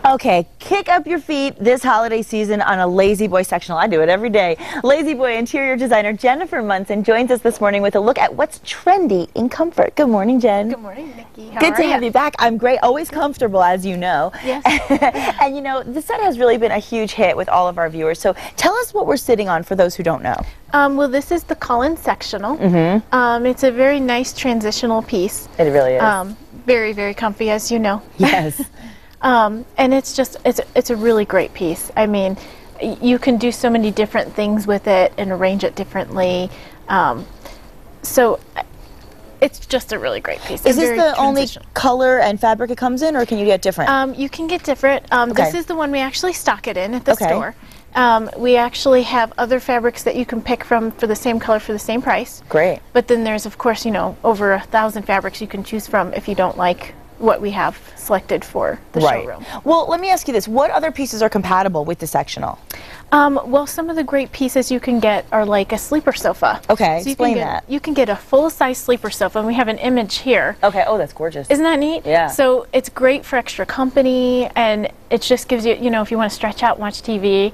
Okay, kick up your feet this holiday season on a Lazy Boy sectional. I do it every day. Lazy Boy interior designer Jennifer Munson joins us this morning with a look at what's trendy in comfort. Good morning, Jen. Good morning, Nikki. Good to have you back. I'm great. Always comfortable, as you know. Yes. And you know, the set has really been a huge hit with all of our viewers. So tell us what we're sitting on for those who don't know. Well, this is the Collins sectional. It's a very nice transitional piece. It really is. Very, very comfy, as you know. Yes. And it's a really great piece. I mean, you can do so many different things with it and arrange it differently. So it's just a really great piece. Is this the only color and fabric it comes in, or can you get different? You can get different. This is the one we actually stock it in at the store. We actually have other fabrics that you can pick from for the same color for the same price. Great. But then there's, of course, you know, over 1,000 fabrics you can choose from if you don't like what we have selected for the showroom. Well, let me ask you this. What other pieces are compatible with the sectional? Well, some of the great pieces you can get are like a sleeper sofa. Okay, so explain that. You can get a full-size sleeper sofa, and we have an image here. Okay, oh, that's gorgeous. Isn't that neat? Yeah. So it's great for extra company, and it just gives you, you know, if you want to stretch out and watch TV.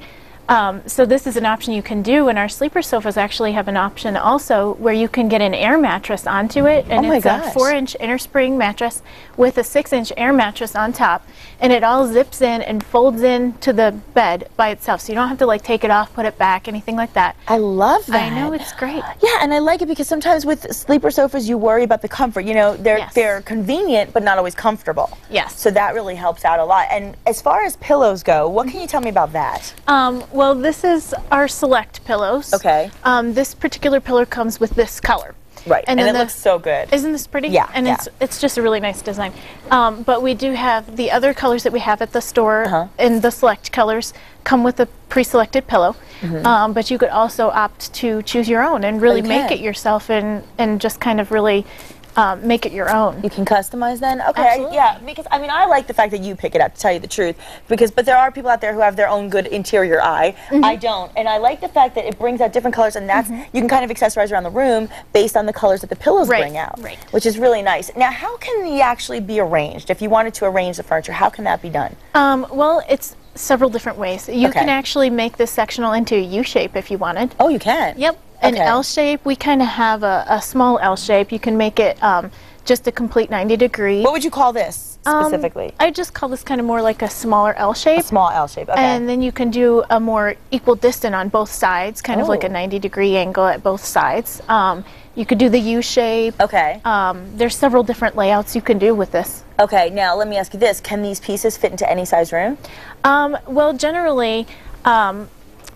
So this is an option you can do, and our sleeper sofas actually have an option also where you can get an air mattress onto it, and it's a 4-inch inner spring mattress with a 6-inch air mattress on top, and it all zips in and folds into the bed by itself, so you don't have to like take it off, put it back, anything like that. I love that. I know, it's great. Yeah, and I like it because sometimes with sleeper sofas you worry about the comfort. You know, they're convenient but not always comfortable. Yes. So that really helps out a lot. And as far as pillows go, what can you tell me about that? Well, this is our select pillows. Okay. This particular pillow comes with this color. Right, and it looks so good. Isn't this pretty? Yeah. And it's just a really nice design. But we do have the other colors that we have at the store, and the select colors come with a pre-selected pillow. But you could also opt to choose your own and really make it yourself and just kind of really make it your own. You can customize then? Okay, Absolutely. Yeah, because I mean I like the fact that you pick it up, to tell you the truth, but there are people out there who have their own good interior eye. I don't, and I like the fact that it brings out different colors, and that's you can kind of accessorize around the room based on the colors that the pillows bring out, which is really nice. Now, how can they actually be arranged? If you wanted to arrange the furniture, how can that be done? Well, it's several different ways. You can actually make this sectional into a U shape if you wanted. Oh, you can? Yep. An L shape, we kind of have a small L shape. You can make it just a complete 90-degree. What would you call this specifically? I just call this kind of more like a smaller L shape. A small L shape, okay. And then you can do a more equal distance on both sides, kind of like a 90-degree angle at both sides. You could do the U shape. Okay. There's several different layouts you can do with this. Okay, now let me ask you this. Can these pieces fit into any size room? Well, generally,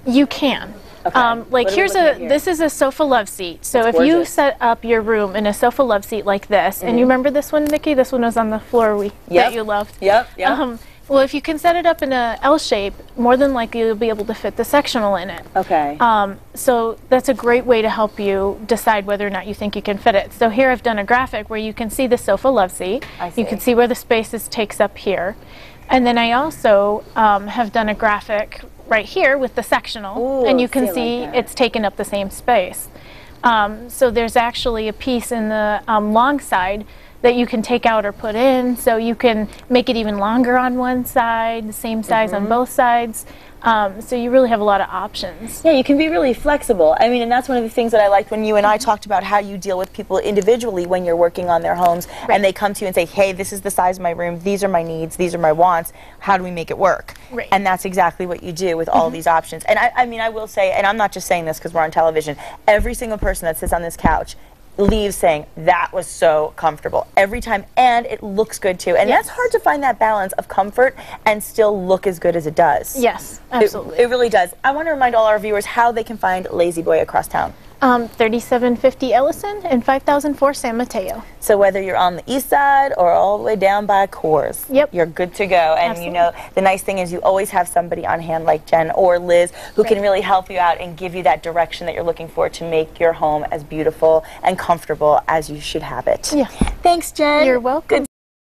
you can. Like this is a sofa love seat. So if you set up your room in a sofa love seat like this, and you remember this one, Nikki? This one was on the floor that you loved. Yep. Well, if you can set it up in a L shape, more than likely you'll be able to fit the sectional in it. Okay. So that's a great way to help you decide whether or not you think you can fit it. So here I've done a graphic where you can see the sofa love seat. You can see where the space takes up here. And then I also have done a graphic right here with the sectional, and you can see it's taken up the same space. So there's actually a piece in the long side that you can take out or put in, so you can make it even longer on one side, the same size on both sides. So you really have a lot of options. Yeah, you can be really flexible. I mean, and that's one of the things that I liked when you and I talked about how you deal with people individually when you're working on their homes, and they come to you and say, hey, this is the size of my room, these are my needs, these are my wants, how do we make it work? And that's exactly what you do with all these options. And I mean, I will say, and I'm not just saying this because we're on television, every single person that sits on this couch leaves saying that was so comfortable every time, and it looks good too, and that's hard to find, that balance of comfort and still look as good as it does. Yes, absolutely. It really does. I want to remind all our viewers how they can find Lazy Boy across town. 3750 Ellison and 5004 San Mateo. So whether you're on the east side or all the way down by Coors, you're good to go. And you know, the nice thing is you always have somebody on hand like Jen or Liz who can really help you out and give you that direction that you're looking for to make your home as beautiful and comfortable as you should have it. Yeah. Thanks, Jen. You're welcome.